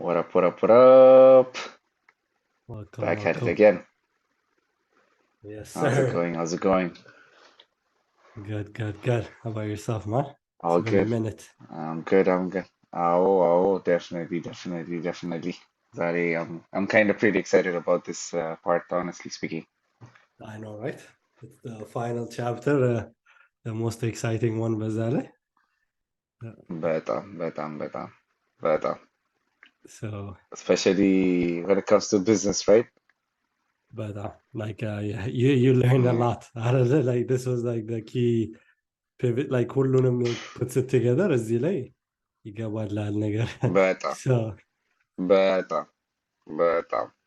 What up, what up, what up? Welcome, Back at it welcome. again. Yes, How's it sir. going? How's it going? Good, good, good. How about yourself, man? It's All been a good. minute. I'm good. I'm good. Oh, definitely, definitely, definitely. Sorry, I'm kind of pretty excited about this part, honestly speaking. I know, right? It's the final chapter, the most exciting one, Bazale. Better, better. So, Especially when it comes to business, right? but yeah, you learned a Yeah, lot out of it. Like this was like the key pivot. Like كلنا puts it together as delay. يقابل النجار. better, So better,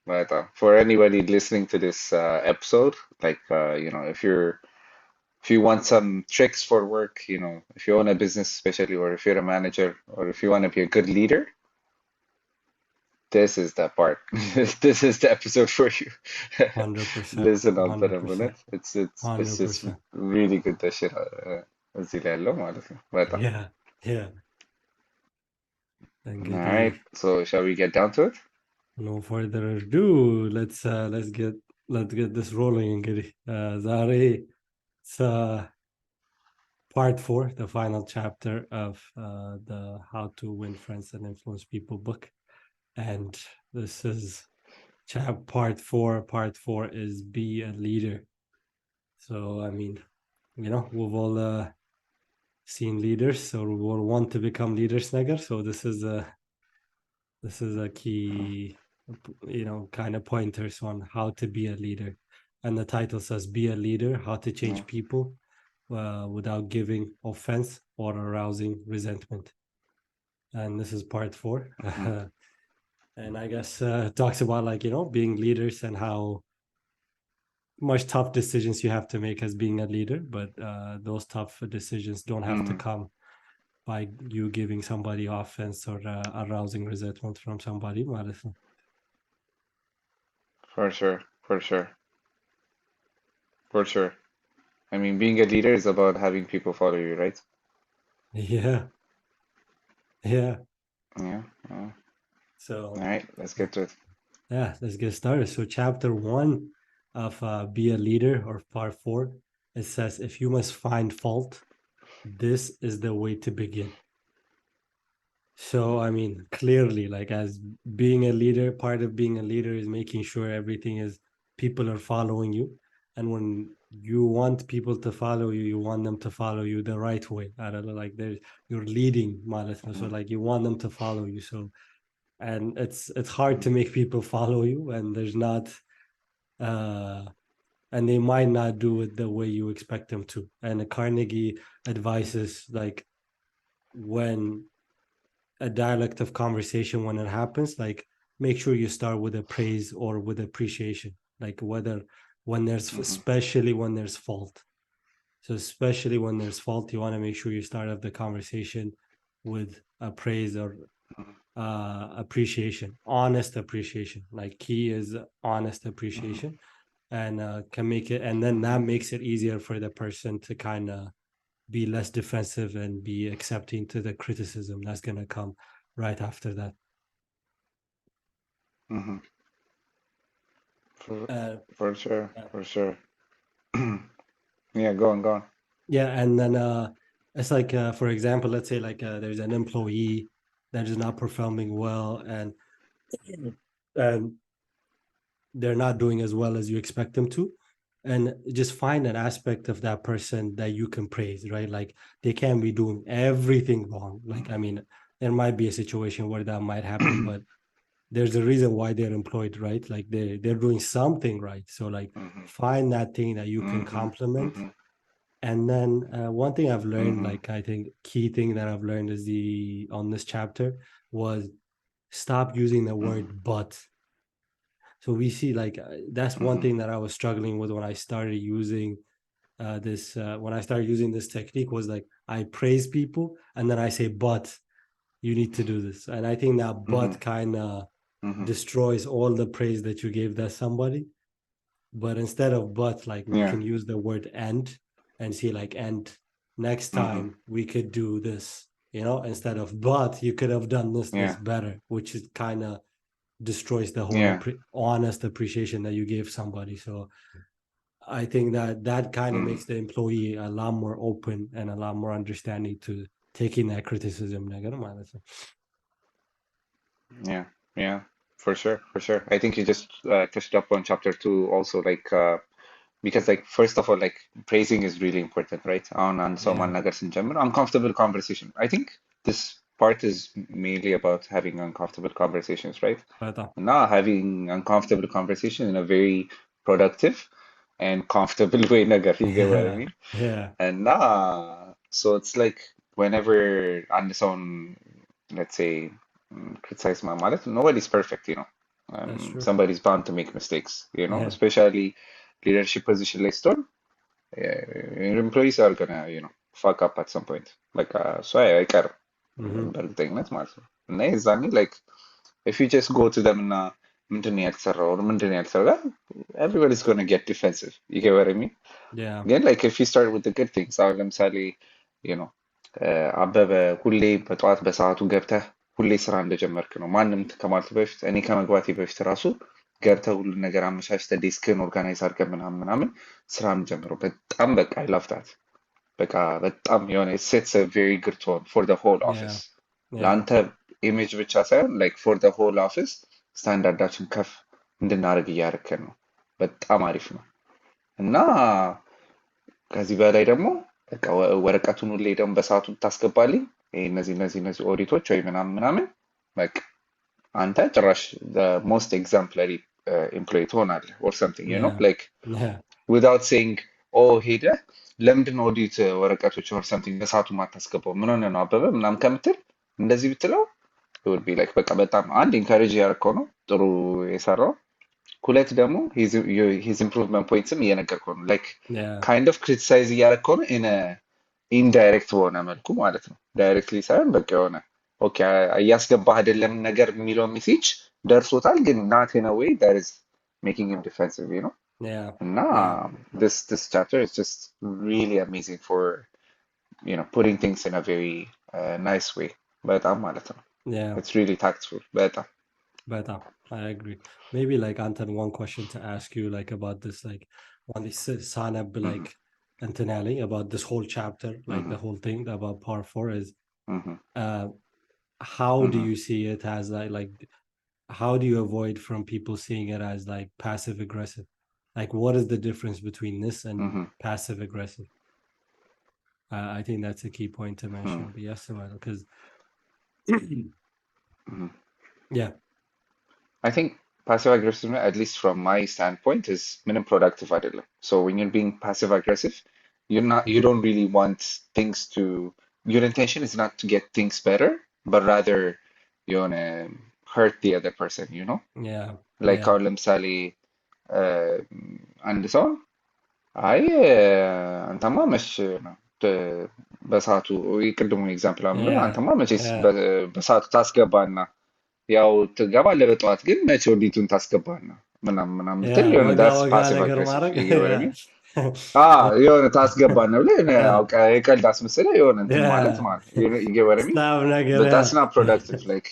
better. For anybody listening to this episode, like if you want some tricks for work, if you own a business, especially, or if you're a manager, or if you want to be a good leader, this is the part. This is the episode for you. 100%, Listen up for a 100%, minute. It's 100%. really good ده الشيء زي but Yeah, yeah. all right. Then So shall we get down to it? no further ado, let's get this rolling, Giri. Zari, it's part 4, the final chapter of the How to Win Friends and Influence People book, and this is part 4. Part 4 is be a leader. So I mean, we've all seen leaders, so we all want to become leaders, Nagar. So this is a key, kind of pointers on how to be a leader. And the title says, Be a Leader, How to Yeah. Change People Without Giving Offense or Arousing Resentment. And this is part 4. Mhm. And I guess it talks about, being leaders and how much tough decisions you have to make as being a leader. But those tough decisions don't have to Mhm. come by you giving somebody offense or arousing resentment from somebody. For sure, for sure, for sure. I mean, being a leader is about having people follow you, right? Yeah, yeah. Yeah. Yeah. All So right, let's get to it. yeah, let's get started. So chapter 1 of Be a Leader, or part 4, it says, if you must find fault, this is the way to begin. So I mean, clearly, like, as being a leader, part of being a leader is making sure everything is, people are following you. And when you want people to follow you, you want them to follow you the right way. I don't know, like, you're leading معناتها. So Mhm. like you want them to follow you. So, and it's hard to make people follow you, and there's not uh and they might not do it the way you expect them to. And the Carnegie advises, like, when a dialect of conversation, when it happens, like, make sure you start with a praise or with appreciation, like, whether when there's, Mhm. especially when there's fault. So especially when there's fault, you want to make sure you start off the conversation with a praise or Mhm. appreciation, honest appreciation. Like, key is honest Mhm. appreciation, and can make it, and then that Mhm. makes it easier for the person to kind of be less defensive and be accepting to the criticism that's going to come right after that. Mhm. For uh, for sure, uh, for sure. Yeah, go on, go on. yeah, and then it's like, for example, let's say, like, there's an employee that is not performing well, and they're not doing as well as you expect them to, and just find an aspect of that person that you can praise, right? Like, they can be doing everything wrong. Like, I mean, there might be a situation where that might happen, but there's a reason why they're employed, right? Like, they're doing something right. So, like, Mhm. find that thing that you can Mhm. compliment. Mhm. And then one thing I've learned, Mhm. like, I think key thing that I've learned is the on this chapter was, stop using the Mhm. word but. So we see, like, that's one Mhm. thing that I was struggling with when I started using when I started using this technique, was like, I praise people and then I say, but you need to do this. And I think that Mhm. but kind of Mhm. destroys all the praise that you gave that somebody. But instead of but, like, we Yeah. can use the word and see, like, and next Mhm. time we could do this. instead of, but you could have done this Yeah. better, which is kind of destroys the whole Yeah. honest appreciation that you gave somebody. So I think that kind of Mm. makes the employee a lot more open and a lot more understanding to taking that criticism ነገር ማለት ነው። Yeah. Yeah. For sure. For sure. I think you just touched up on chapter 2 also, like because like first of all, like praising is really important, right? On so Yeah, ማናገር ስንጀምር uncomfortable conversation. I think this part is mainly about having uncomfortable conversations, right? በጣም Not having uncomfortable conversation in a very productive and comfortable way, nagar, you get what I yeah, mean? yeah, And so it's like whenever on its own, let's say, criticize my mother, nobody's perfect, that's true. Somebody's bound to make mistakes, Yeah. especially leadership position like store. Your employees are gonna, fuck up at some point. Like, so I care. Mm-hmm. በእርግጠኝነት ማለት ነው እና የዛኔ like if you just go to them እና ምንድን ነው ያልተሰራው or ምንድን ነው ያልተሰራው everybody's gonna get defensive, you get what I mean? Yeah. ግን like if you start with the good things አሁን ለምሳሌ you know አበበ ሁሌ በጠዋት በሰዓቱ ገብተህ ሁሌ ስራ እንደጀመርክ ነው ማንም ከማለቱ በፊት እኔ ከመግባቴ በፊት ራሱ ገብተህ ሁሉን ነገር አመቻችተህ ዴስክህን ኦርጋናይዝ አድርገህ ምናምን ምናምን ስራ ጀምረው በጣም በቃ I love that በቃ በጣም የሆነ it sets a very good tone for the whole office Yeah. Yeah. ለአንተ ኢሜጅ ብቻ ሳይሆን like for the whole office ስታንዳርዳችን ከፍ እንድናደርግ እያደረከን ነው በጣም አሪፍ ነው እና ከዚህ በላይ ደግሞ በቃ ወረቀቱን ሁሌ ደግሞ በሰዓቱ ታስገባልኝ እነዚህ ኦዲቶች ወይ ምናምን ምናምን በቃ አንተ ጭራሽ the most exemplary employee ትሆናለህ or something, Yeah. like Yeah. without saying oh ሄደህ ለምንድን ነው ኦዲት ወረቀቶች or something በሰዓቱ ማታስገባው ምን ሆነ ነው አበበ ምናምን ከምትል እንደዚህ ብትለው it would be like በቃ በጣም አንድ ኢንካሬጅ ያደረከው ነው ጥሩ የሰራው ሁለት ደግሞ his improvement pointsም እየነገርከው ነው like Yeah. kind of criticize እያደረከው ነው in a indirect በሆነ መልኩ ማለት ነው ዳይሬክትሊ ሳይሆን በቃ የሆነ ኦኬ እያስገባህ አይደለም ነገር የሚለው ሜሴጅ ደርሶታል ግን not in a way that is making him defensive, Yeah. and Yeah. this chapter is just really amazing for putting things in a very nice way በጣም ማለት ነው Yeah. it's really tactful በጣም But I agree. Maybe like Anton, one question to ask you like about this, like on this Sanab like Antonelli about this whole chapter, like the whole thing about Part 4 is Mhm, uh how do mhm, you see it as like how do you avoid from people seeing it as like passive aggressive? Like what is the difference between this and mhm, passive aggressive? I think that's a key point to mention. mhm, But yes, because mhm. yeah, I think passive aggressiveness, at least from my standpoint, is minimum productive አይደለም. So when you're being passive aggressive, you don't really want things to your intention is not to get things better, but rather you wanna hurt the other person, yeah, Like yeah, አሁን ለምሳሌ አንድ ሰው አይ አንተማ መች በሰዓቱ ቅድሙ ኤግዛምፕል አምሎ yeah, አንተማ መቼስ yeah. በሰዓቱ ታስገባና ያው ትገባለህ በጠዋት ግን መቼ ኦዲቱን ታስገባና ምናምን ምናምን ብትል Yeah, የሆነ ወጋ ዳስ ወጋ ፓሲቭ ነገር አግሬሲቭ ማድረግ እየወረሚ yeah. የሆነ ታስገባና ብለህ Yeah, አውቃ የቀልድ አስመስለህ የሆነ እንትን ማለት yeah. ማለት እየወረሚ Stab ነገር but that's not yeah. productive like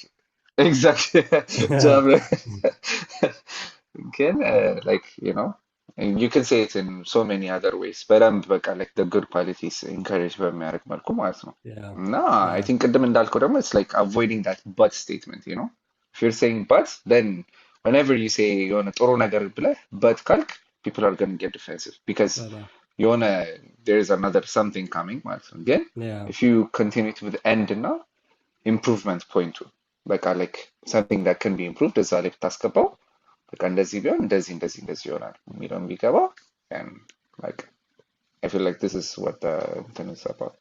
exactly job ግን like and you can say it in so many other ways በደንብ በቃ like the good qualities encourage በሚያደርግ መልኩ ማለት ነው Yeah, እና I yeah, think ቅድም እንዳልከው ደግሞ it's like avoiding that but statement, if you're saying but then whenever you say የሆነ ጥሩ ነገር ብለህ but ካልክ people are going to get defensive because but የሆነ there's another something coming ማለት ነው ግን yeah, if you continue to the end እና improvement point በቃ like something that can be improved እዛ ላይ ብታስገባው በቃ እንደዚህ ቢሆን እንደዚህ ይሆናል የሚለውን ቢገባ and like I feel like this is what the thing is about.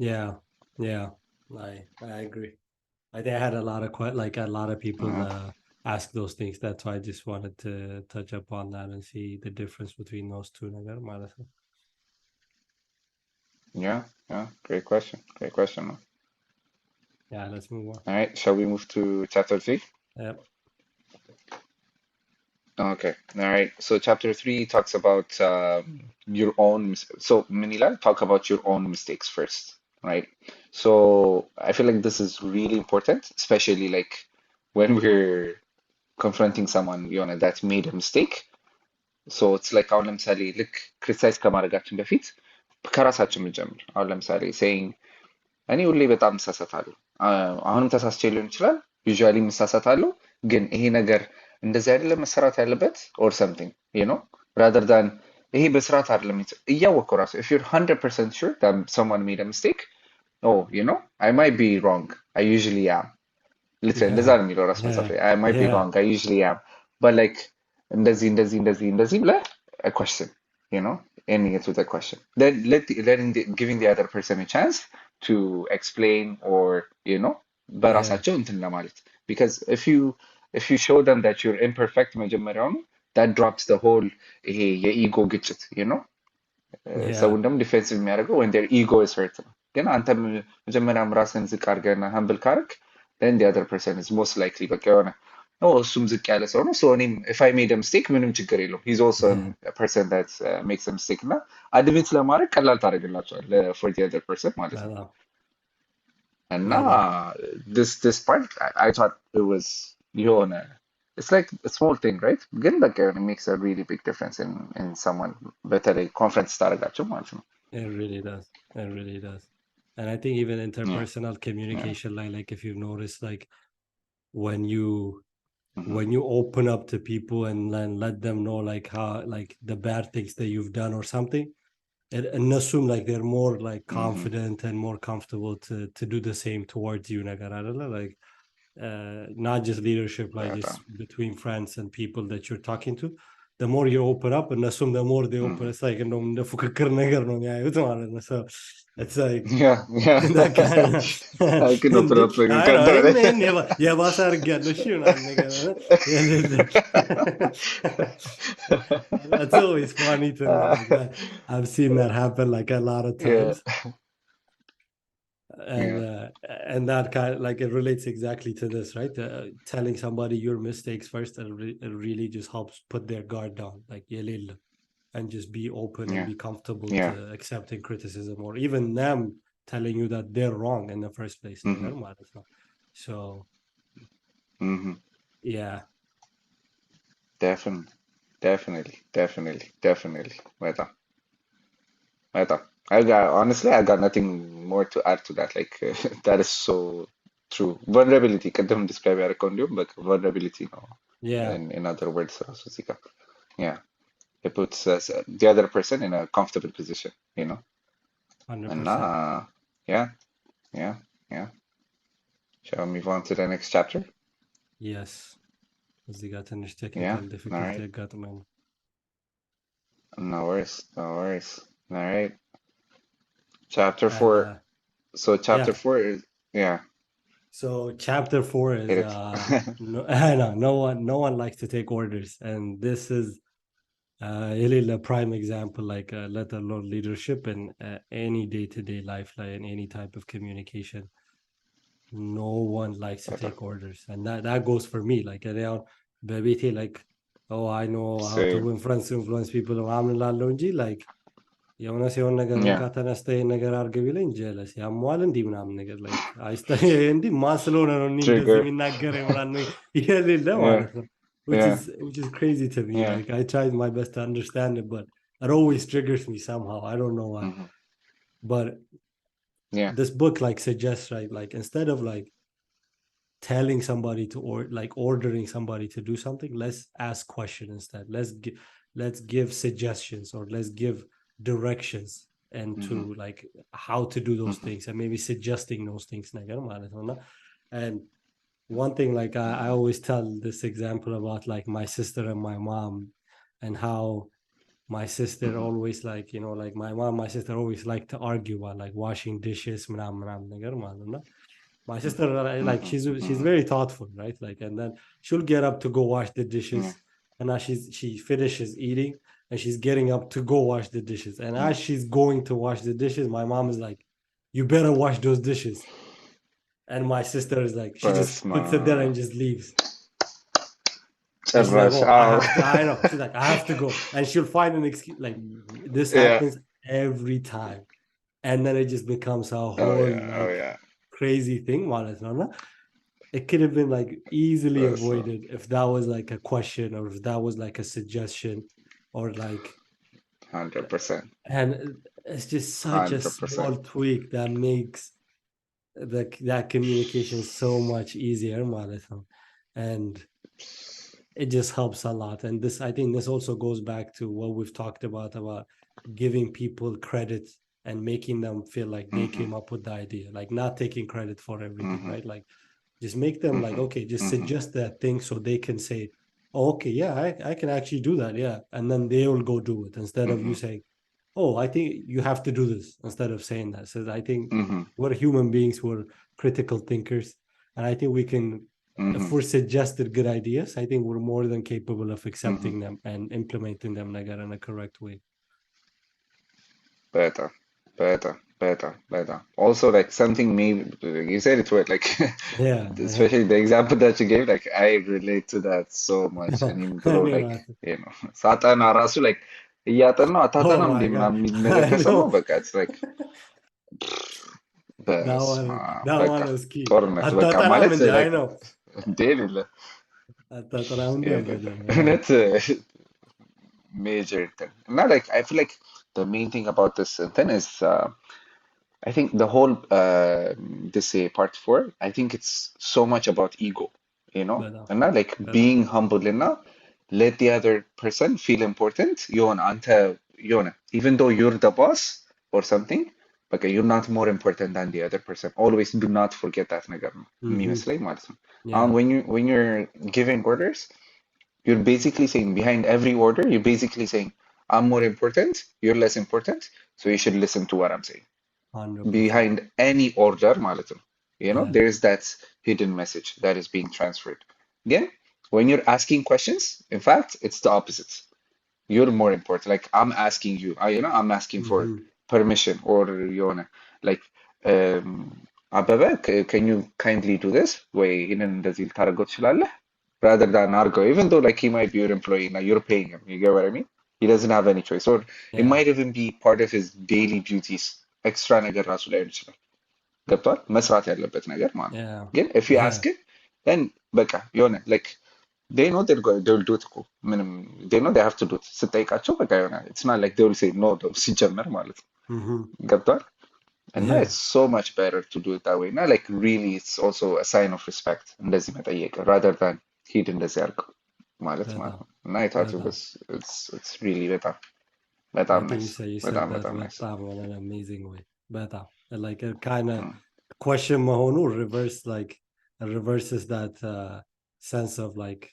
yeah, yeah. I agree. I think I had a lot of like a lot of people Yeah, ask those things. That's why I just wanted to touch upon that and see the difference between those two ነገር ማለት ነው. yeah, great question. Yeah, let's move on. All right, shall we move to chapter 3? Yep. Okay, all right. So chapter 3 talks about your own. So Minilal, talk about your own mistakes first. right? So I feel like this is really important, especially like when we're confronting someone, that made a mistake. So it's like አሁን ለምሳሌ ልክ ክሪቲሳይዝ ከማድረጋችን በፊት ከራሳችን ብንጀምር። አሁን ለምሳሌ saying እኔ ሁሌ በጣም እሳሳታለሁ። አሁንም ተሳስቼ ሊሆን ይችላል። ዩዥዋሊ እሳሳታለሁ፣ ግን ይሄ ነገር እንደዚህ አይደለም መሰራት ያለበት or something, rather than ይሄ በስርዓት አይደለም እያወቅኸው ራሱ if you're 100% sure that someone made a mistake, oh, I might be wrong. I usually am. Literally, እንደዛ Yeah, ነው የሚለው ራሱ መጽሐፍ yeah, ላይ I might be yeah, wrong. I usually am. But like እንደዚህ ብለህ a question, ending it with a question. Then giving the other person a chance to explain or, yeah, በራሳቸው እንትን ለማለት. Because if you show them that you're imperfect መጀመሪያውኑ, that drops the whole ይሄ የኢጎ ግጭት, yeah, ሰውን ደግሞ ዲፌንሲቭ የሚያደርገው when their ego is hurt ነው። ግን አንተ መጀመሪያም ራስን ዝቅ አድርገህና ሀምብል ካርግ then the other person is most likely በቃ የሆነ እሱም ዝቅ ያለ ሰው ነው so እኔም if I made a mistake ምንም ችግር የለውም he's also yeah. a person that makes a mistake እና አድሚት ለማድረግ ቀላል ታደርግላቸዋል for the other person ማለት ነው። በጣም እና በጣም this part I thought it was የሆነ it's like a small thing, right? ግን በቃ የሆነ makes a really big difference in someone በተለይ ኮንፈረንስ ታደርጋቸው ማለት ነው። it really does. It really does. And I think even Yeah, interpersonal yeah. communication, like if you've noticed, like when you Mhm, when you open up to people and then let them know like how like the bad things that you've done or something, and assume like they're more like mhm. confident and more comfortable to do the same towards you ነገር አይደለ? Like not just leadership, like just በጣም between friends and people that you're talking to, the more you open up and assume the more they open, Mhm. it's like እንደውም እንደ ፉክክር ነገር ነው የሚያዩት ማለት ነው. So it's like Yeah, yeah. that kind of I can open እንዲህ up like a አይ ነው container. ይህን የባሰ አድርጌያለሁ እሺ ምናምን ነገር የሌለ that's always funny to me. Like I've seen that happen like a lot of Yeah, times. and yeah. uh, and that kind of like it relates exactly to this, right? Telling somebody your mistakes first, it really just helps put their guard down, like يليل, and just be open and Yeah, be comfortable to yeah. accepting criticism or even them telling you that they're wrong in the first place. Hmm. So Hmm. yeah, Definitely, definitely. Meta, meta. I got nothing more to add to that. Like that is so true. Vulnerability. ቅድም describe ያደረገው እንዲሁም በቃ vulnerability ነው. yeah, In other words, ራሱ እዚህ ጋር. Yeah, it puts the other person in a comfortable position, And 100%. yeah, yeah, yeah. Shall we move on to the next chapter? Yes, እዚህ ጋር ትንሽ Yeah, ቴክኒካል all ዲፊክልቲ right. ያጋጥመን. No worries, no worries. All right. Chapter And 4. So chapter yeah, 4 is, yeah, so chapter 4 is hit it. no, I know no one likes to take orders, and this is really a prime example, like let alone leadership in any day-to-day life, like in any type of communication. No one likes to Better. take orders, and that goes for me. Like በቤቴ like oh I know how to Same. influence people ምናምን እላለሁ እንጂ like የሆነ ሲሆን ነገር እንካ Yeah. ተነስተ ይሄን ነገር አድርግ ቢለኝ ጀለስ ያሟል እንዲህ ምናምን ነገር like እንዲህ ማን ስለሆነ ነው እኔ እንደዚህ Trigger. የሚናገረኝ ምናምን የሌለ Yeah. ማለት ነው. Yeah. Which is crazy to me. Yeah. Like I tried my best to understand it, but it always triggers me somehow. I don't know why. Hmm. But Yeah. this book like suggests, right? Like instead of like telling somebody to or like ordering somebody to do something, let's ask questions instead. Let's give suggestions, or let's give directions, and Hmm. to like how to do those Hmm. things, and maybe suggesting those things ነገር ማለት ነው እና and one thing like I Hmm. always tell this example about like my sister and my mom, and how my sister Hmm. always like like my mom, my sister always like to argue about like washing dishes ምናምን ነገር ማለት ነው. My sister like Hmm. she's Hmm. very thoughtful, right? Like, and then she'll get up to go wash the dishes, Yeah. and now she finishes eating and she's getting up to go wash the dishes, and Yeah. as she's going to wash the dishes, my mom is like, you better wash those dishes. And my sister is like, she just puts it there and just leaves. And she's like, ጭራሽ oh, I አዎ have to, I know. She's like, I have to go. And she'll find an excuse. Like, this yeah happens every time. and then it just becomes a Oh whole yeah, oh like yeah. crazy thing ማለት ነው እና it could have been like easily So avoided if that was like a question or if that was like a suggestion or like 100%, and it's just such a 100%. small tweak that makes that communication so much easier ማለት ነው and it just helps a lot. And this, I think this also goes back to what we've talked about giving people credit and making them feel like they Mm-hmm, came up with the idea, like not taking credit for everything, mm-hmm, right? Like just make them like, mm-hmm, okay, just mm-hmm, suggest that thing so they can say, oh, okay, yeah, I can actually do that. Yeah. And then they will go do it instead of mm-hmm, you saying, oh, I think you have to do this instead of saying that. So I think mm-hmm, we're human beings, we're critical thinkers. And I think we can, if mm-hmm, we're suggested good ideas, I think we're more than capable of mm-hmm. accepting them and implementing them like in a correct way. Better, better. Also, like something maybe you said it right, like Yeah, yeah. especially the example that you gave, like I relate to that so much. And even I though, mean, like, you know, ሳጠና ራሱ like እያጠናሁ oh አታጠናም እንደ my God. ምናምን የሚል ነገር I ከሰማሁ know. በቃ it's like በስመ አብ That በቃ one is key. ጦርነት በቃ አታጠናም ማለት እንደ አይ like ነው እንዴ የሌለ አታጠናም እንደ የሌለ አልበለም እውነት major thing እና like I feel like the main thing about this thing is I think the whole this part 4, I think it's so much about ego, you know, በጣም and not like በጣም being humble enough, let the other person feel important. Yona, even though you're the boss or something, but you're not more important than the other person. Always do not forget that ነገር ነው የሚመስለኝ ማለት ነው። yeah When you're giving orders, you're basically saying behind every order, you're basically saying, I'm more important, you're less important, so you should listen to what I'm saying 100% behind any order ማለት ነው. You know, yeah there's that hidden message that is being transferred. Again, when you're asking questions, in fact, it's the opposite. You're more important. Like I'm asking you, you know, I'm asking for permission or you know, like um አበበ can you kindly do this ወይ ይህንን እንደዚህ ልታደርገው ትችላለህ rather than argo even though like he might be your employee now you're paying him you get what I mean he doesn't have any choice or it yeah might even be part of his daily duties extra ነገር ራሱ ላይሆን ይችላል ገብቷል መስራት ያለበት ነገር ማለት ነው yeah ግን if you yeah ask it then በቃ የሆነ like they know they'll do it እኮ ምንም they know they have to do it ስጠይቃቸው በቃ የሆነ it's not like they will say no though ሲጀመር ማለት ነው ገብቷል and now yeah it's so much better to do it that way now like really it's also a sign of respect እንደዚህ መጠየቅ rather than ሂድ እንደዚህ አድርገው ማለት በጣም ነው እና I thought it በጣም was it's really በጣም I think nice you said that በጣም nice በጣም in an amazing way በጣም like a kind of question መሆኑ reverse like reverses that sense of like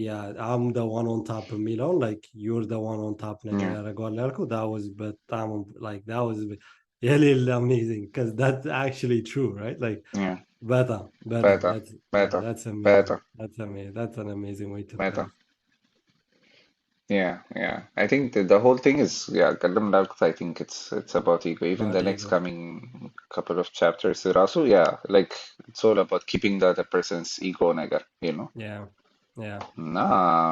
yeah I'm the one on top የሚለው like you're the one on top ነገር yeah ያደርገዋል ያልኩት that was በጣም like that was የሌለ amazing because that's actually true right like yeah በጣም በጣም better that's yeah better that's amazing better that's amazing that's an amazing way to put better it yeah I think the whole thing is yeah ቅድም እንዳልኩት I think it's about ego even about the next ego coming couple of chapters also yeah like it's all about keeping the other person's ego ነገር you know yeah yeah nah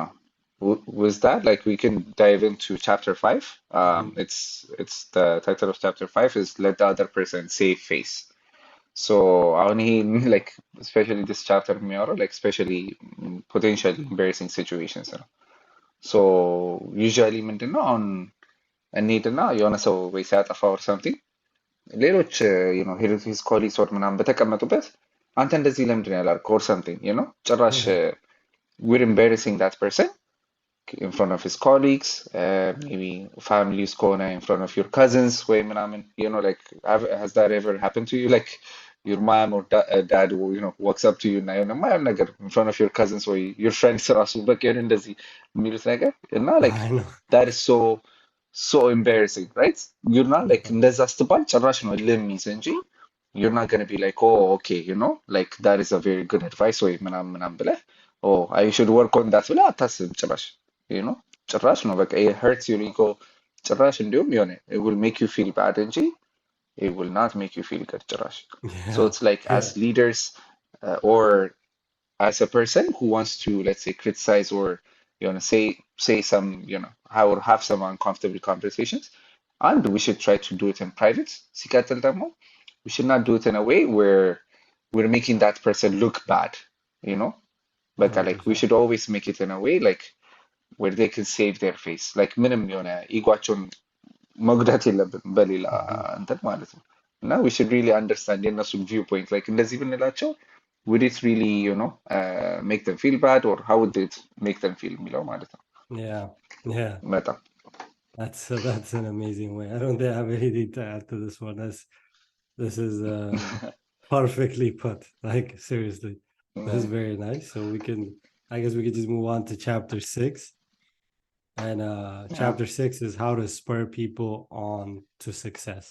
with that like we can dive into chapter 5 it's the title of chapter 5 is let the other person save face so አሁን ይሄ like especially this chapter የሚያወራው like especially potentially embarrassing situations ነው so usually ምንድነው አሁን እንሂድና የሆነ ሰው ወይ ሲያጠፋ or something ሌሎች you know his colleagues or ምናምን በተቀመጡበት አንተ እንደዚህ ለምንድን ነው ያላልከው or something you know ጭራሽ yeah we're embarrassing that person in front of his colleagues, maybe families corner in front of your cousins, way ምናምን, you know, like has that ever happened to you? Like your mom or dad, or, you know, walks up to you እና የሆነ የማይሆን ነገር in front of your cousins or your friends ራሱ በቃ የሆነ እንደዚህ የሚሉት ነገር እና like I know that is so embarrassing, right? You're not like በጣም እንደዛ ስትባል ጭራሽ ነው ልሚዝ እንጂ you're not gonna be like, oh, okay, you know, like that is a very good advice ወይ ምናምን ብለህ oh, I should work on that ብለህ አታስብም ጭራሽ you know ጭራሽ ነው በቃ it hurts your ego ጭራሽ እንዲሁም የሆነ it will make you feel bad እንጂ it will not make you feel good ጭራሽ so yeah it's like as yeah leaders or as a person who wants to let's say criticize or you know say some you know or have some uncomfortable conversations and we should try to do it in private. ሲቀጥል ደግሞ we should not do it in a way where we're making that person look bad, you know? በቃ like we 100%. should always make it in a way like where they can save their face. Like ምንም የሆነ ኢጓቸውን መጉዳት የለብንም በሌላ እንትን ማለት ነው። እና we should really understand የእነሱን viewpoint like እንደዚህ ብንላቸው would it really, make them feel bad or how would it make them feel የሚለው ማለት ነው። Yeah, yeah. በጣም That's an amazing way. I don't think I have anything to add to this one. This is perfectly put. Like seriously, this is very nice. So I guess we could just move on to chapter 6. And yeah. chapter 6 is how to spur people on to success.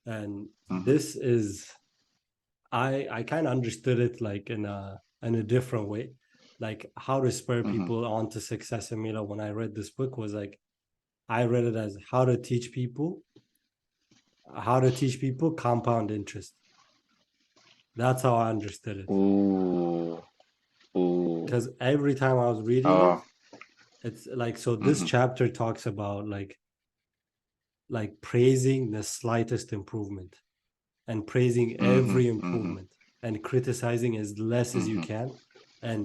And this is I kind of understood it like in a different way. Like how to spur people on to success. And when I read this book was like I read it as how to teach people compound interest. That's how I understood it. Ooh. Because every time I was reading it, it's like so this chapter talks about like praising the slightest improvement and praising every improvement and criticizing as less as you can and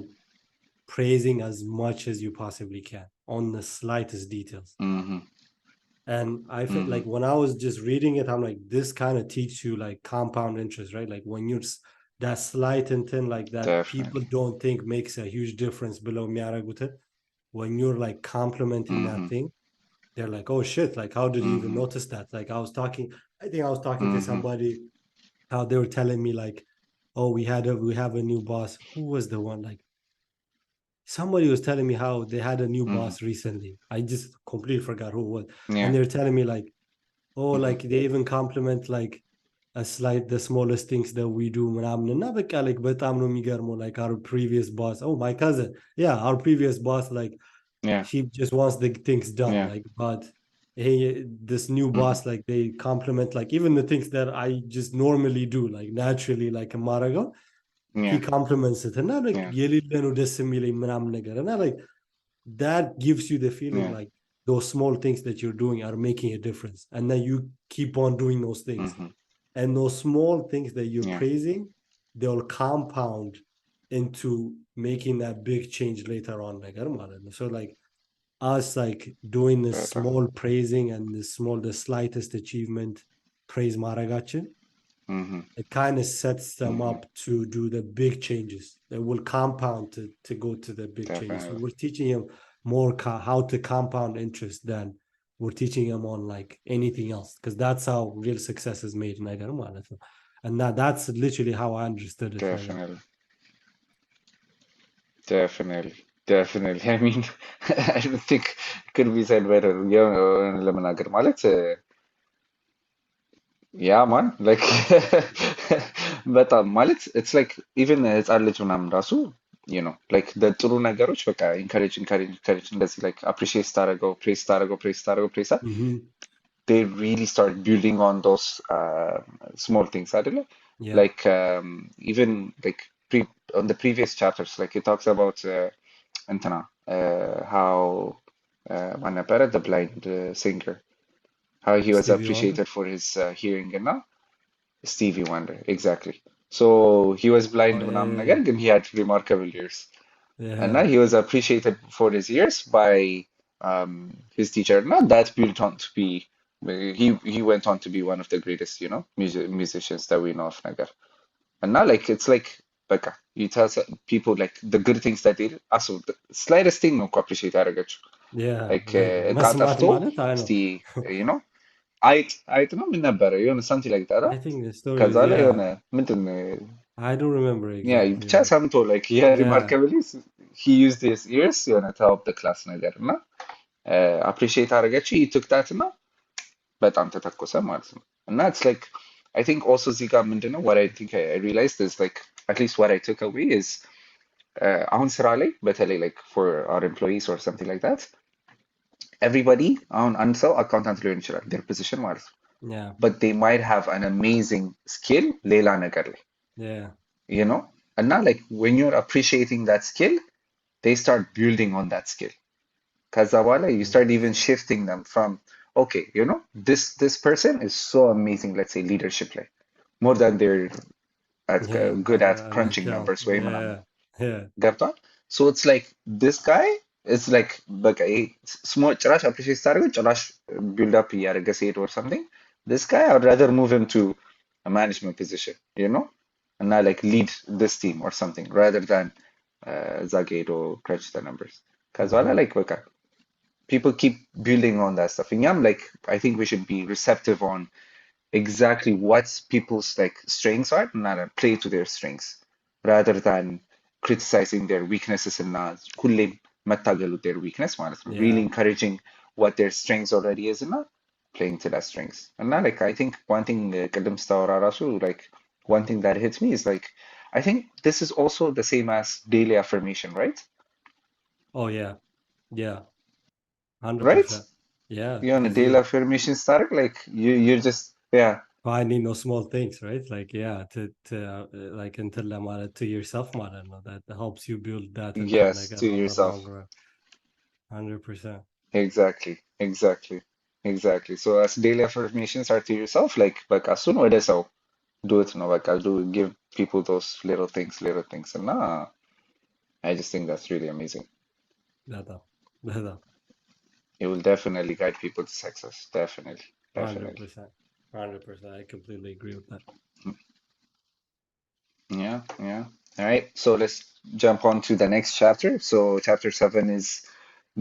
praising as much as you possibly can on the slightest details. And I feel like when I was just reading it, I'm like, this kind of teaches you like compound interest, right? Like when you're that slight intent like that Definitely. people don't think makes a huge difference below miaraguta. When you're like complimenting that thing, they're like, oh shit, like how did you even notice that? Like I think I was talking to somebody, how they were telling me like, oh, we have a new boss. Who was the one? Like somebody was telling me how they had a new boss recently. I just completely forgot who it was. Yeah. And they were telling me like, oh, like they even compliment like the smallest things that we do ምናምን እና በቃ like በጣም ነው የሚገርመው like our previous boss, oh my cousin, yeah, our previous boss, like Yeah. she just wants the things done, Yeah. like but hey, this new boss, like they compliment like even the things that I just normally do like naturally like Marago, he Yeah. compliments it እና like Yeah. የሌለ ነው ደስ የሚለኝ ምናምን ነገር እና like that gives you the feeling Yeah. like those small things that you're doing are making a difference and then you keep on doing those things. And those small things that you're Yeah. praising, they'll compound into making that big change later on. So like us like doing this Better. small praising and the slightest achievement praise maragachin, it kind of sets them up to do the big changes that will compound to go to the big changes. So we're teaching him more how to compound interest than we're teaching him on like anything else, because that's how real success is made. And that's literally how I understood it. Definitely. Definitely. I mean, I don't think it could be said better. ለመናገር ማለት ያ ማን ላይክ በጣም ማለት ኢትስ ላይክ ኢቨን ህፃን ልጅ ምናምን ራሱ ላይክ ጥሩ ነገሮች በቃ ኢንካሬጅ እንደዚህ ላይክ አፕሪሺየት ስታደርገው they really start building on those small things አይደለ Yeah. like even like on the previous chapters like it talks about እንትና how ማን ነበረ the blind singer, how he was Stevie appreciated for his hearing and now Stevie Wonder, exactly. So he was blind ምናምን ነገር ግን he had remarkable ears. And now he was appreciated for his ears by his teacher. Now that built on to be he went on to be one of the greatest, musicians that we know of ነገር. And now like it's like በቃ you tell people like the good things that they did. Also the slightest thing ነው እኮ appreciate ያደረገችው. Yeah. Like እቃ መስማት ጠፍቶ ማለት I know. እስቲ አይጥ ነው ምን ነበረ የሆነ something like that. I think the story ከዛ is, ላይ yeah. የሆነ ምንድን I don't remember ያ exactly. ብቻ ሰምቶ like yeah, remarkably he used his ears የሆነ to help the class ነገር እና appreciate አደረገችው he took that እና በጣም ተተኮሰ ማለት ነው። እና it's like I think also እዚህ ጋር ምንድነው what I think I realized is like at least what I took away is አሁን ስራ ላይ በተለይ like for our employees or something like that everybody አሁን አንድ ሰው አካውንታንት ሊሆን ይችላል their position ማለት ነው Yeah. but they might have an amazing skill ሌላ ነገር ላይ Yeah. and now like when you're appreciating that skill they start building on that skill ከዛ በኋላ you start even shifting them from okay, you know, this person is so amazing, let's say leadership like more than they're good at crunching account. numbers way Yeah. Yeah. ገብቷል so it's like this guy it's like በቃ small ጭራሽ appreciate ስታደርገው ጭራሽ build up እያደረገ ሲሄድ or something this guy I would rather move him to a management position you know and not like lead this team or something rather than እዛ ጋ ሄዶ crunch the numbers ከዛ በኋላ like በቃ people keep building on that stuff እኛም like I think we should be receptive on exactly what people's like strengths are and not play to their strengths rather than criticizing their weaknesses and not ሁሌም መታገል with their weakness ማለት ነው really encouraging what their strengths already is and not playing to that strengths and not like I think one thing ቅድም ስታወራ ራሱ like one thing that hits me is like I think this is also the same as daily affirmation right Oh yeah. Yeah. 100%. right Yeah. you're on a daily affirmation start like you're just yeah finding those small things, right? Like, yeah, to like until to yourself, that helps you build that and yes like to on the yourself long run. 100%. Exactly. So as daily affirmations are to yourself, like as soon as I do it, no, like I'll do give people those little things, and I just think that's really amazing. That It will definitely guide people to success. Definitely. 100%. 100%. I completely agree with that. Yeah. All right. So let's jump on to the next chapter. So chapter 7 is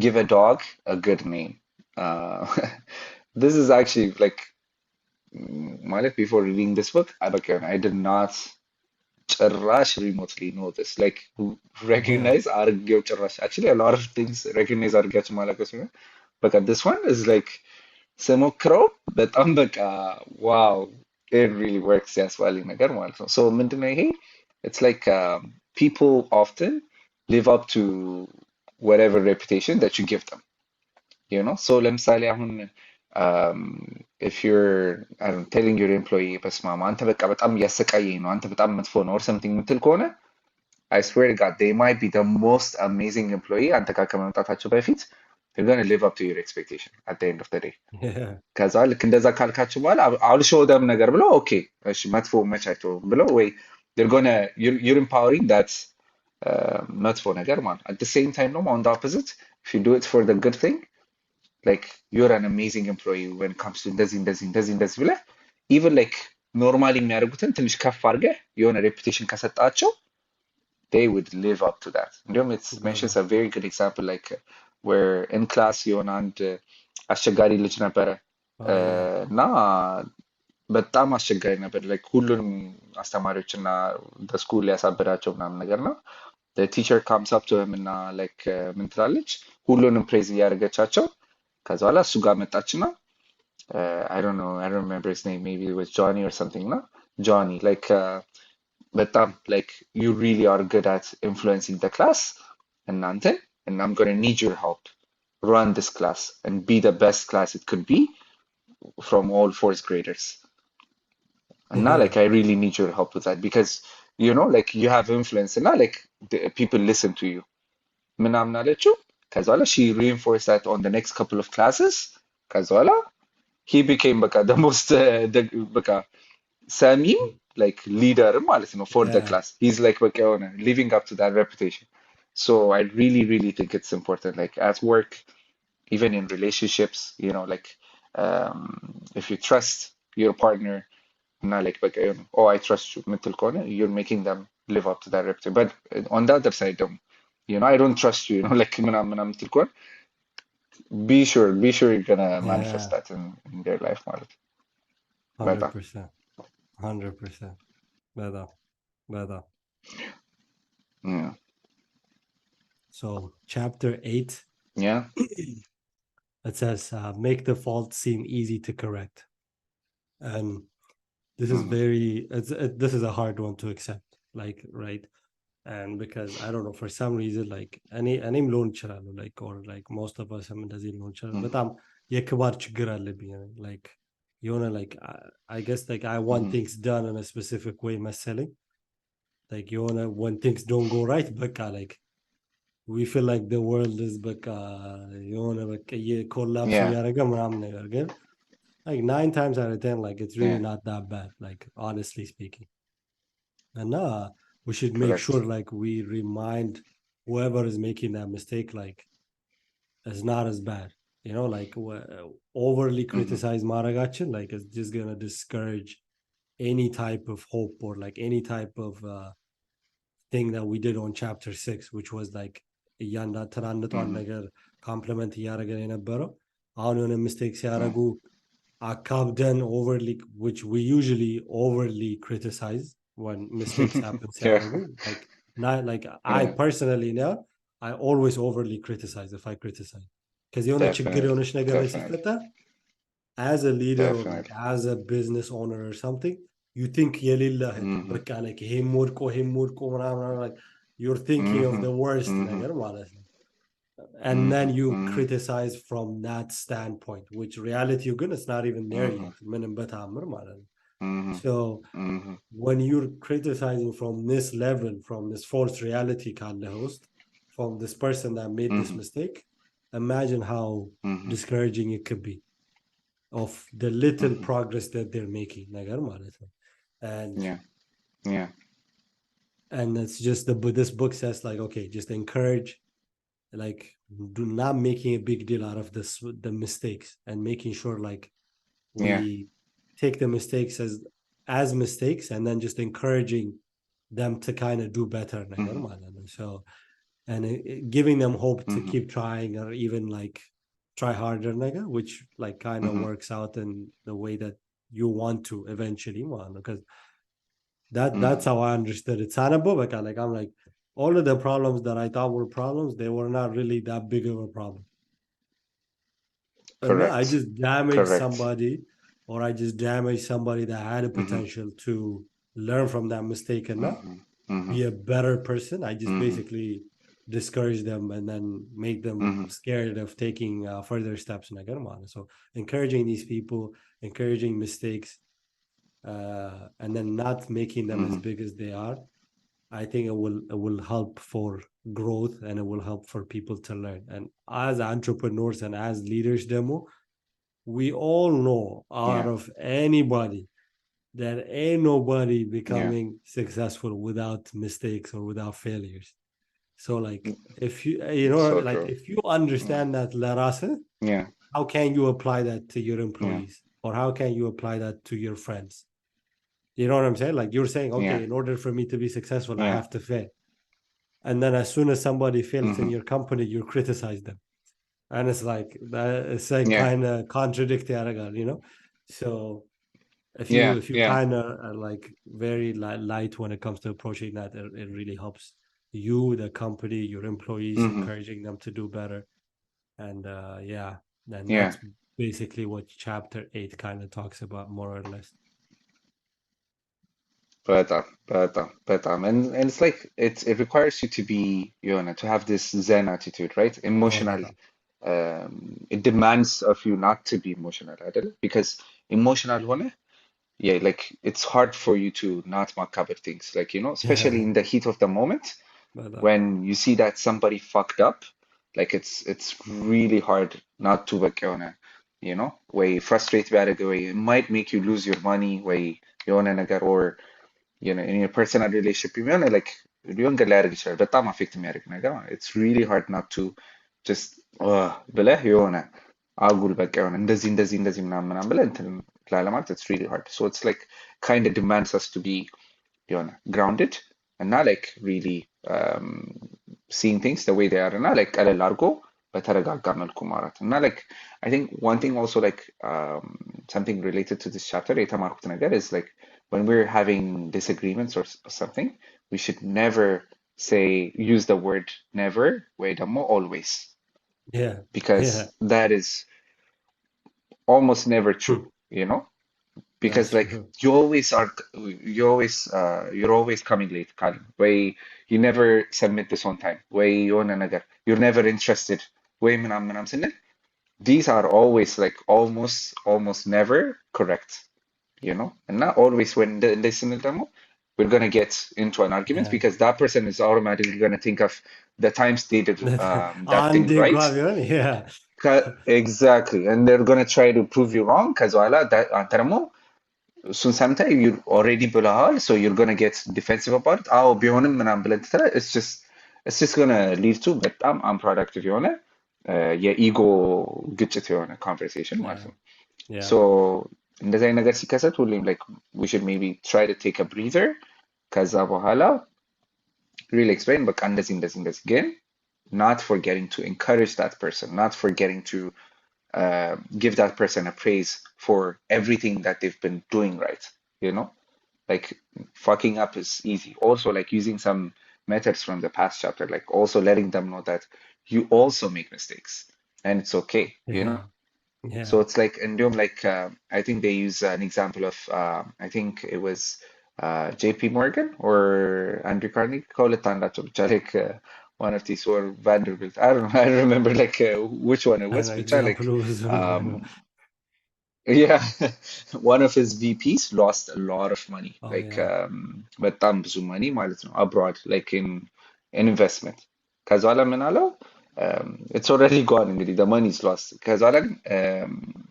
give a dog a good name. Uh, this is actually like ማለት before reading this book, I did not ጭራሽ remotely know this. Like recognize አድርጌው ጭራሽ actually a lot of things recognize አድርጌያቸው ማለቀስ ነው. But this one is like ስሞክረው በጣም በቃ wow it really works ያስባለኝ ነገር ማለት ነው. So ምንድነው ይሄ? It's like people often live up to whatever reputation that you give them. You know, so ለምሳሌ አሁን if you're I don't know, telling your employee በስመ አብ አንተ በቃ በጣም እያሰቃየኝ ነው አንተ በጣም መጥፎ ነው or something የምትል ከሆነ I swear to God they might be the most amazing employee አንተ ጋር ከመምጣታቸው በፊት they're gonna live up to your expectation at the end of the day ከዛ ልክ እንደዛ ካልካቸው በኋላ I'll show them ነገር ብለው ኦኬ እሺ መጥፎ መቻቸው ብለው ወይ they're gonna you're empowering that መጥፎ ነገር ማለት at the same time no on the opposite if you do it for the good thing like you're an amazing employee when it comes to እንደዚህ ብለህ even like normally የሚያደርጉትን ትንሽ ከፍ አድርገህ የሆነ reputation ከሰጣቸው they would live up to that እንዲሁም it mentions a very good example like where in class የሆነ አንድ አስቸጋሪ ልጅ ነበረ እና በጣም አስቸጋሪ ነበር like ሁሉንም አስተማሪዎች እና the school ሊያሳብዳቸው ምናምን ነገር ነው the teacher comes up to him እና like ምን ትላለች ሁሉንም praise እያደረገቻቸው ከዛ በኋላ እሱ ጋር መጣችና I don't know I don't remember his name maybe it was Johnny or something no Johnny like በጣም like you really are good at influencing the class እናንተ and I'm going to need your help run this class and be the best class it could be from all fourth graders and now like I really need your help with that because you know like you have influence and now like people listen to you ምናምን አለችው ከዛ በኋላ she reinforced that on the next couple of classes ከዛ በኋላ he became በቃ the most በቃ ሰሚም like leader ማለት ነው for the class he's like በቃ የሆነ living up to that reputation so I really think it's important like at work even in relationships you know like if you trust your partner እና like በቃ የሆነ oh I trust you ምትል ከሆነ you're making them live up to that reputation but on the other side ደግሞ you know I don't trust you you know like ምናምን ምትል ከሆነ be sure you're gonna manifest that in their life ማለት 100%. 100%. Better. Yeah. So chapter 8. Yeah. It says make the fault seem easy to correct. And this is this is a hard one to accept, like, right? And because I don't know, for some reason, like any loan channel, like, or like most of us have does loan channel, but የክባር ችግር አለብኝ like የሆነ like I guess like I want things done in a specific way መሰለኝ like የሆነ when things don't go right በቃ like we feel like the world is በቃ የሆነ በቃ ኮላፕስ yeah, እያደረገ ምናምን ነገር ግን like 9 times out of 10 like it's really yeah, not that bad like honestly speaking and we should make sure correct. like we remind whoever is making that mistake like it's not as bad you know like overly Mm-hmm, criticize ማድረጋችን like it's just gonna discourage any type of hope or like any type of thing that we did on chapter 6 which was like ትናንጧን mm-hmm, ነገር ኮምፕሊመንት እያደረገን የነበረው አሁን የሆነ ሚስቴክ yeah, ሲያደርጉ አካብደን overly which we usually overly criticize when mistakes happen yeah, ሲያደርጉ like not like I yeah, personally now I always overly criticize if I criticize because የሆነ ችግር definitely, የሆነች ነገር ላይ definitely, ሲፈጠር as a leader or like definitely. as a business owner or something, you think የሌለህን Mm-hmm, በቃ like ይሄም ወድቆ ምናምን like you're thinking of mm-hmm, the worst mm-hmm, ነገር ማለት ነው. And then mm-hmm, you mm-hmm, criticize from that standpoint, which reality you're good, it's not even there mm-hmm, yet. ምንም በተአምር ማለት ነው. mm-hmm, So mm-hmm, when you're criticizing from this level, from this false reality ካለህ ውስጥ, from this person that made this mm-hmm, mistake, imagine how mm-hmm, discouraging it could be of the little mm-hmm. progress that they're making ነገር ማለት ነው. And Yeah, yeah, it's just this book says like okay just encourage like do not making a big deal out of the mistakes and making sure like we yeah, take the mistakes as mistakes and then just encouraging them to kind of do better ነገር mm-hmm, ማለት ነው. So and giving them hope to mm-hmm, keep trying or even like try harder ነገር which like kind of mm-hmm, works out in the way that you want to eventually because mm-hmm. that's how I understood it. ሳነበው በቃ like I'm like all of the problems that I thought were problems they were not really that big of a problem. And I Correct, just damaged correct. somebody or I just damaged somebody that had a Mm-hmm, potential to learn from that mistake and not mm-hmm, mm-hmm, be a better person. I just mm-hmm, basically discourage them and then make them mm-hmm, scared of taking further steps in Nagarmana. So encouraging these people, encouraging mistakes, and then not making them as mm-hmm. big as they are. I think it will help for growth and it will help for people to learn. And as entrepreneurs and as leaders, demo, we all know out Yeah, of anybody that ain't nobody yeah, becoming successful without mistakes or without failures. So like if you know so like true. if you Yeah, understand that larase, yeah, how can you apply that to your yeah, employees or how can you apply that to your friends? You know what I'm saying? Like you're saying, yeah, okay, in order for me to be successful, I yeah. have to fail. And then as soon as somebody fails in Mm-hmm, your company, you criticize them. And it's like that it's like yeah, kind of contradictory, you know? So yeah, if you yeah. kind of are like very light when it comes to approaching that, it really helps you, the company, your employees, Mm-hmm, encouraging them to do better. And yeah, and yeah. that's basically what chapter 8 kind of talks about more or less. በጣም and it's like it requires you to be to have this zen attitude, right? Emotional, በጣም it demands of you not to be emotional አይደለ? Because emotional ሆነ, yeah, like it's hard for you to not macabre things, like especially in the heat of the moment በጣም when you see that somebody fucked up, like it's really hard not to በቃ way frustrate ቢያደርግ way it might make you lose your money way የሆነ ነገር or in your personal relationship የሚሆነ like ሊሆን ሊያደርግ ይችላል በጣም አፌክት የሚያደርግ ነገር it's really hard not to just ብለህ የሆነ አጉል በቃ የሆነ እንደዚህ ምናምን ብለህ እንትን ላለማለት it's really hard, so it's like kind of demands us to be grounded and not like really seeing things the way they are እና like ቀለል አድርጎ በተረጋጋ መልኩ ማውራት እና like I think one thing also like something related to this chapter የተማርኩት ነገር is like when we're having disagreements or something we should never use the word never ወይ ደግሞ always, yeah because yeah that is almost never true, that's because like true. you're always coming late Colin. Way you never submit this on time way የሆነ ነገር you're never interested way ምናምን ስንል these are always like almost never correct, and not always when እንደዚህ ስንል ደግሞ we're going to get into an argument Yeah. because that person is automatically going to think of the times they did that thing Andy right. Guavion, yeah. Exactly. And they're going to try to prove you wrong because that እሱን ሰምተህ you already ብለሃል, so you're gonna get defensive about it። አዎ ቢሆንም ምናምን ብለህ ትተህ it's just gonna lead to በጣም unproductive የሆነ የኢጎ ግጭት የሆነ conversation ማለት Yeah. ነው። Yeah. So እንደዚህ አይነት ነገር ሲከሰት ሁሌም like we should maybe try to take a breather ከዛ በኋላ really explain በቃ እንደዚህ ግን not forgetting to encourage that person, not forgetting to give that person a praise for everything that they've been doing right, you know? Like fucking up is easy. Also, like using some methods from the past chapter, like also letting them know that you also make mistakes and it's okay, you know? Yeah. So Yeah. it's like, and like, I think they use an example of, I think it was JP Morgan or Andrew Carnegie, call it like one of these or Vanderbilt. I don't know. I don't remember like which one it And was, an but like, example was um, yeah, one of his VPs lost a lot of money, oh like yeah. በጣም ብዙ money ማለት ነው, abroad, like in investment. ከዛ በኋላ ምን አለው? It's already gone እንግዲህ, the money is lost. ከዛ በኋላ ግን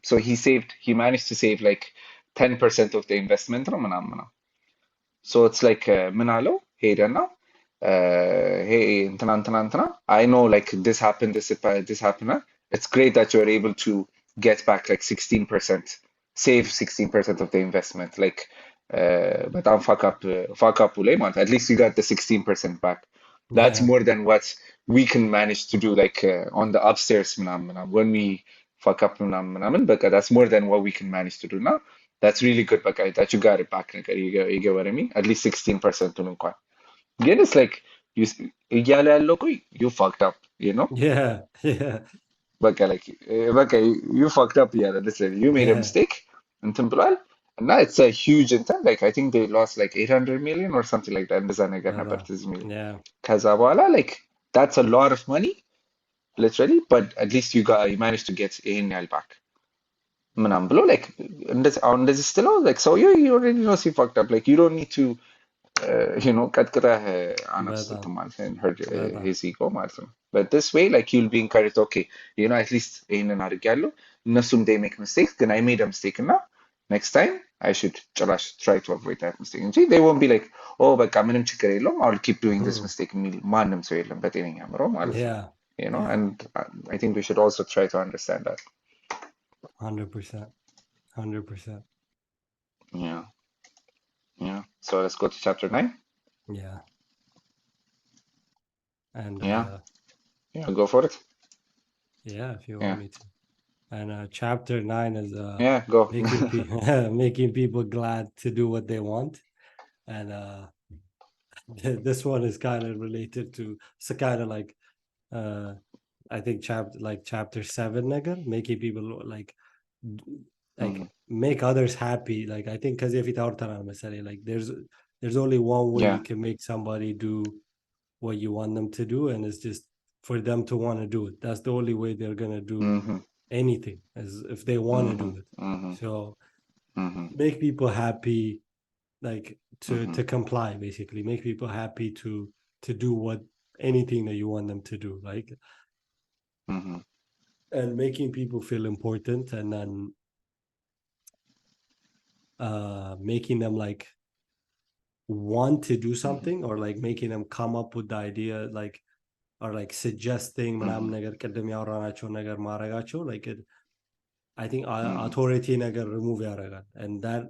so he managed to save like 10% of the investment ነው ምናምን ነው። So it's like ምን አለው? ሄደና hey እንትና I know like this happened. It's great that you're able to get back like 16%, save 16% of the investment. Like በጣም fuck up ላይ ማለት at least you got the 16% back. That's Yeah. more than what we can manage to do like on the upstairs ምናምን when we fuck up ምናምን በቃ that's more than what we can manage to do now. That's really good በቃ that you got it back ነገር you get what I mean? At least 16% እንኳን ግን it's like you እያለ ያለው እኮ you fucked up, you know? Yeah. Yeah. በቃ you fucked up እያለ literally you made a Yeah. mistake እንትን ብሏል እና it's a huge እንትን like I think they lost like 800 million or something like that እንደዛ ነገር ነበር ትዝ የሚለኝ። Yeah. ከዛ በኋላ like that's a lot of money literally, but at least you managed to get ይሄን ያህል back ምናምን ብሎ like እንደዚህ ስትለው like so you already know he fucked up, like you don't need to ቀጥቅጠህ አነስ በጣም ማለት hurt በጣም his ego ማለት ነው። But this way, like you'll be encouraged, okay, at least ይሄንን አድርጌያለሁ። እነሱም they make mistakes, ግን I made a mistake እና next time I should ጭራሽ try to avoid that mistake እንጂ they won't be like, oh በቃ ምንም ችግር የለውም I'll keep doing this mistake የሚል ማንም ሰው የለም በጤነኛ አእምሮ ማለት ነው። Yeah. Yeah. And I think we should also try to understand that. 100%. 100%. Yeah. Yeah. So let's go to chapter 9. Yeah. And Yeah. Yeah, go for it. yeah, if you Yeah. want me to. And chapter 9 is Yeah, go. making people glad to do what they want. And this one is kind of related to, so kind of like I think chapter 7 nigga, making people like make others happy. Like I think because if it like there's only one way Yeah. you can make somebody do what you want them to do, and it's just for them to want to do it. That's the only way they're gonna do anything, as if they want to do it. So make people happy, like to comply, basically make people happy to do what anything that you want them to do, like and making people feel important, and then making them like want to do something, or like making them come up with the idea, like or like suggesting ምናምን ነገር ቅድም ያወራናቸው ነገር ማድረጋቸው like it, I think authority ነገር remove ያደርጋል, and that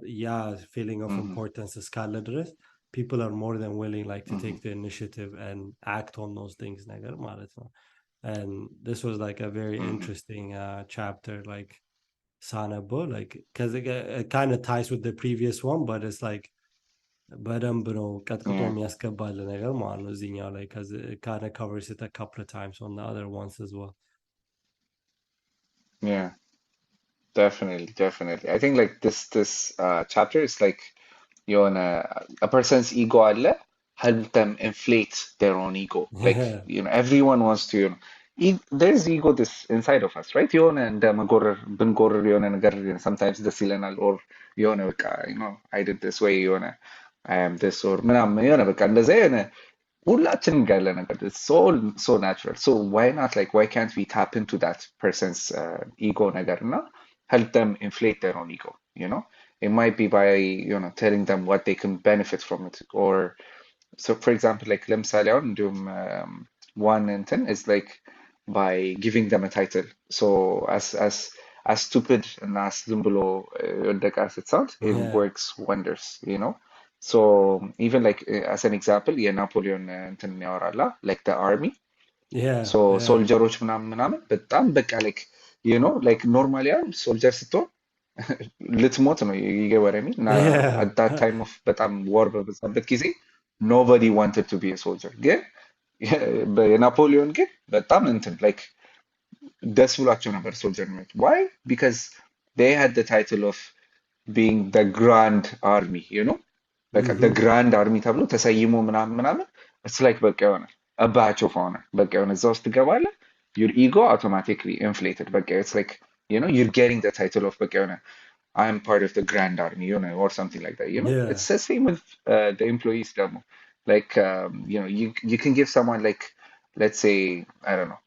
feeling of importance እስካለ ድረስ people are more than willing like to take the initiative and act on those things ነገር ማለት ነው. And this was like a very interesting chapter, like ሳነበው, like because it kind of ties with the previous one, but it's like በደንብ ነው ቀጥቅጦ የሚያስገባል ነገር ማለት ነው እዚህኛው ላይ, because it kind of covers it a couple of times on the other ones as well. Yeah, definitely. I think like this chapter is like a person's ego አለ, help them inflate their own ego. Like everyone wants to there's ego this inside of us, right? የሆነ እንደ መጎረር ብንጎረር የሆነ ነገር sometimes ደስ ይለናል, or የሆነ በቃ I did this way የሆነ I am this or ምናምን የሆነ በቃ እንደዚያ የሆነ ሁላችንም ጋር ያለ ነገር so natural. So why not, like, why can't we tap into that person's ego ነገር እና help them inflate their own ego, you know? It might be by, telling them what they can benefit from it. Or, so for example, like, ለምሳሌ አሁን እንዲሁም one እንትን is like by giving them a title. So as stupid and as ዝም ብሎ የወደቀ as it sounds, it Yeah, works wonders, you know? So even like as an example, የናፖሊዮን እንትን ያወራላ like the army. yeah, So yeah, ሶልጀሮች ምናምን በጣም በቃ like, like normally አሁን ሶልጀር ስትሆን ልትሞት ነው ይገበረሚ እና yeah, at that time of በጣም war በበዛበት ጊዜ nobody wanted to be a soldier ግን የናፖሊዮን ግን በጣም እንትን like ደስ ብሏቸው ነበር ሶልጀር የሚሆኑት why because they had the title of being the grand army, በቃ the hmm, grand army ተብሎ ተሰይሞ ምናምን it's like በቃ የሆነ a batch of honor በቃ የሆነ እዛ ውስጥ ትገባለህ your ego automatically inflated በቃ it's like you're getting the title of በቃ የሆነ I am part of the grand army, or something like that, yeah, It's the same with the employees demo. Like, you can give someone like, let's say, I don't know,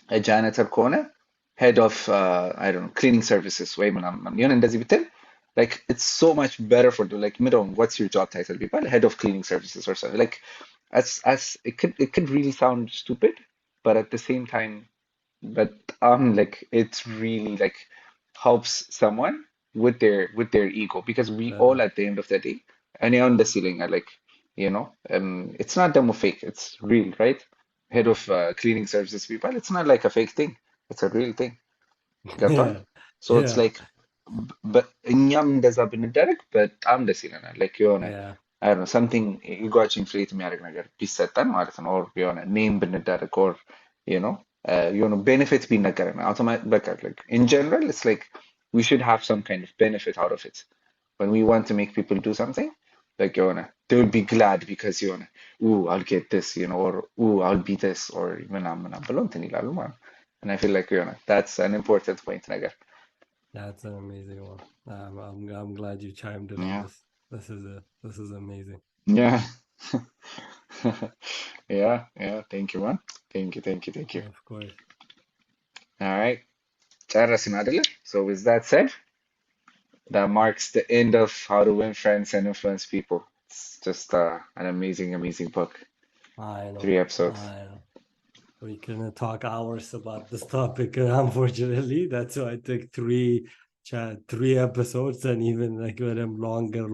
a janitor corner, head of, I don't know, cleaning services, way እንደዚህ ብትል, like, it's so much better for the, like, middle, what's your job title? People, head of cleaning services or something. Like, as it could really sound stupid, but at the same time, but like it's really like helps someone with their ego because we all uh, at the end of the day and on the ceiling are like it's not demo fake, it's real, right? Head of cleaning services people, it's not like a fake thing, it's a real thing. ገብቷል? yeah, So it's yeah, like እኛም እንደዛ ብንደረግ በጣም ደስ ይለናል። like የሆነ yeah, I don't know, something ኢጓችን ኢንፍሌት የሚያደርግ ነገር ቢሰጠን ማለት ነው። or የሆነ ኔም ብንደረግ or የሆነ ቤኔፊት ቢነገረን አውቶማቲክ በቃ like in general it's like we should have some kind of benefit out of it when we want to make people do something, like የሆነ they will be glad because የሆነ ooh I'll get this, or ooh I'll be this or ምናምን ብለው እንትን ይላሉ ማለት ነው። And I feel like that's an important point ነገር. that's an amazing one. I'm glad you chimed in on Yeah. this. This is amazing. Yeah. Yeah. Thank you, man. Thank you. Of course. All right. ጨረስን አይደለ? So with that said, that marks the end of How to Win Friends and Influence People. It's just an amazing, amazing book. I know. 3 episodes. I know. We can talk hours about this topic. Unfortunately, that's why I took three episodes, and even like with them longer,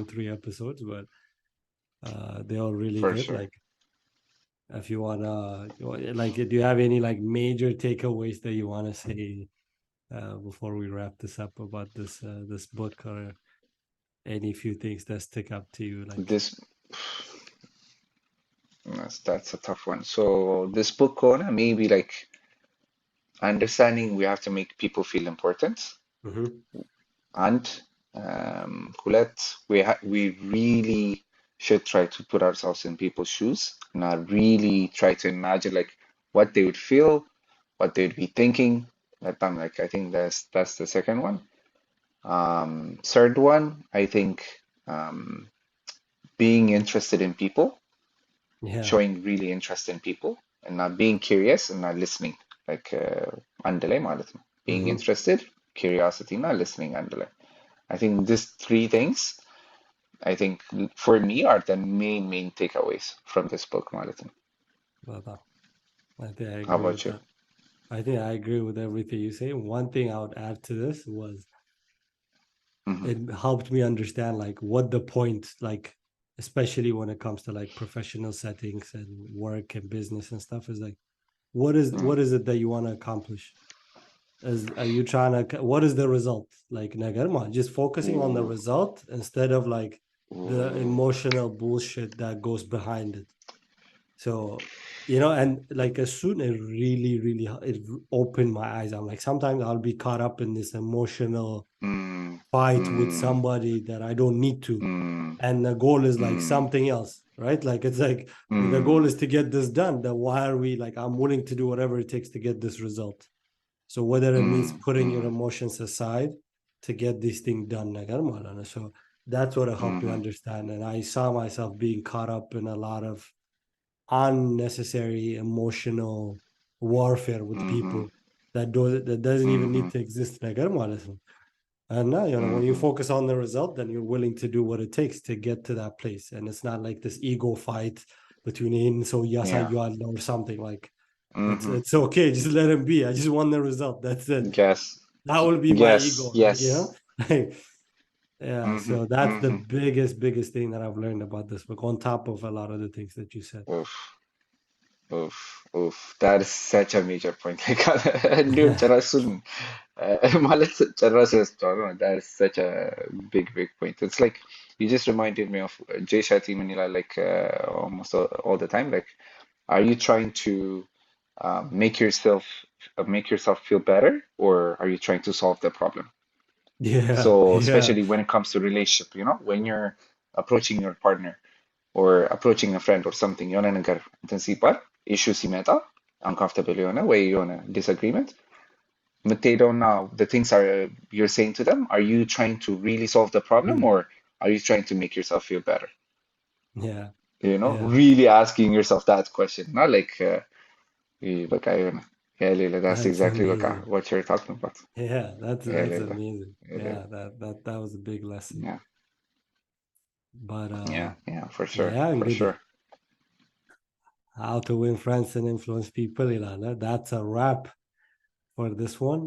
3 episodes. But they're all really For good. sure. Like, if you wanna, like, do you have any like major takeaways that you wanna say before we wrap this up about this book, or any few things that stick up to you? Like, This that's a tough one. So this book, Kona, maybe like understanding we have to make people feel important, mhm, and Colette, we really should try to put ourselves in people's shoes and not really try to imagine like what they would feel, what they'd be thinking. That time, like I think that's the second one. Third one, I think being interested in people, yeah, showing really interest in people, and not being curious and not listening. Like andale ማለት ነው. Being mhm. interested, curiosity, not listening andale. I think these three things, I think for me are the main takeaways from this book, Malatin. But, I think I How agree about with you? that. I think I agree with everything you say. One thing I would add to this was Hmm. it helped me understand like what the point, like, especially when it comes to like professional settings and work and business and stuff, is like what is it that you want to accomplish? Are you trying to, what is the result? Like nagarma, just focusing on the Ooh, result instead of like the ooh, emotional bullshit that goes behind it. So, and like as soon it really it opened my eyes. I'm like, sometimes I'll be caught up in this emotional mm, fight with mm, somebody that I don't need to. mm, And the goal is like mm, something else, right? Like it's like the goal mm, is to get this done. Then why are we like, I'm willing to do whatever it takes to get this result. So whether it means mm, putting your mm, emotions aside to get this thing done, so That's what helped me Mm-hmm. understand. And I saw myself being caught up in a lot of unnecessary emotional warfare with Mm-hmm. people that doesn't even Mm-hmm. need to exist. And now, when you Mm-hmm. focus on the result, then you're willing to do what it takes to get to that place. And it's not like this ego fight between in so yasa Yeah. or something like Mm-hmm. it's okay. Just let him be. I just want the result. That's it. Yes. That will be my Yes. ego. Yes. Yeah. Mm-hmm. So that's the Mm-hmm. biggest thing that I've learned about this book, on top of a lot of the things that you said. Oof. Oof. Oof. That is such a major point. Like, Leul ጨረሱን ማለት ጨረሱ ያስቸዋል። That is such a big point. It's like you just reminded me of Jay Shetty Manila, like almost all the time. Like, are you trying to make yourself feel better, or are you trying to solve the problem? Yeah. So Yeah. especially when it comes to relationship, when you're approaching your partner or approaching a friend or something, የሆነ ነገር እንትን ሲባል issue ሲመጣ uncomfortable የሆነ ወይ የሆነ disagreement የምትሄደውና the things are you're saying to them, are you trying to really solve the problem, Mhm. or are you trying to make yourself feel better? Yeah. Yeah. Really asking yourself that question, not like በቃ የሆነ የሌለ that's That's exactly በቃ amazing. what you're talking about. Yeah, that's የሌለ amazing. የሌለ Yeah, that was a big lesson. yeah, But yeah, for sure, yeah, for እንግዲህ sure. how to win friends and influence people ይላል። That's a wrap for this one.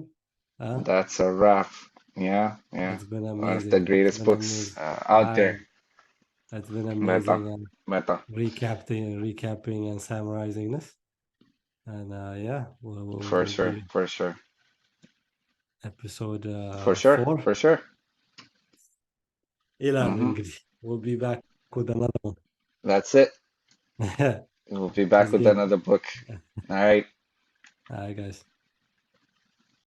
That's a wrap. Yeah, It's been one of the amazing. It's greatest been books amazing. out there. It's been Meta, amazing, and meta, recapping and summarizing this. And yeah, for we'll sure, be for sure, episode for sure, 4. for sure. Ilan, Hmm. we'll be back with another one. That's it. Let's We'll be back with get another book. All right. all right, guys.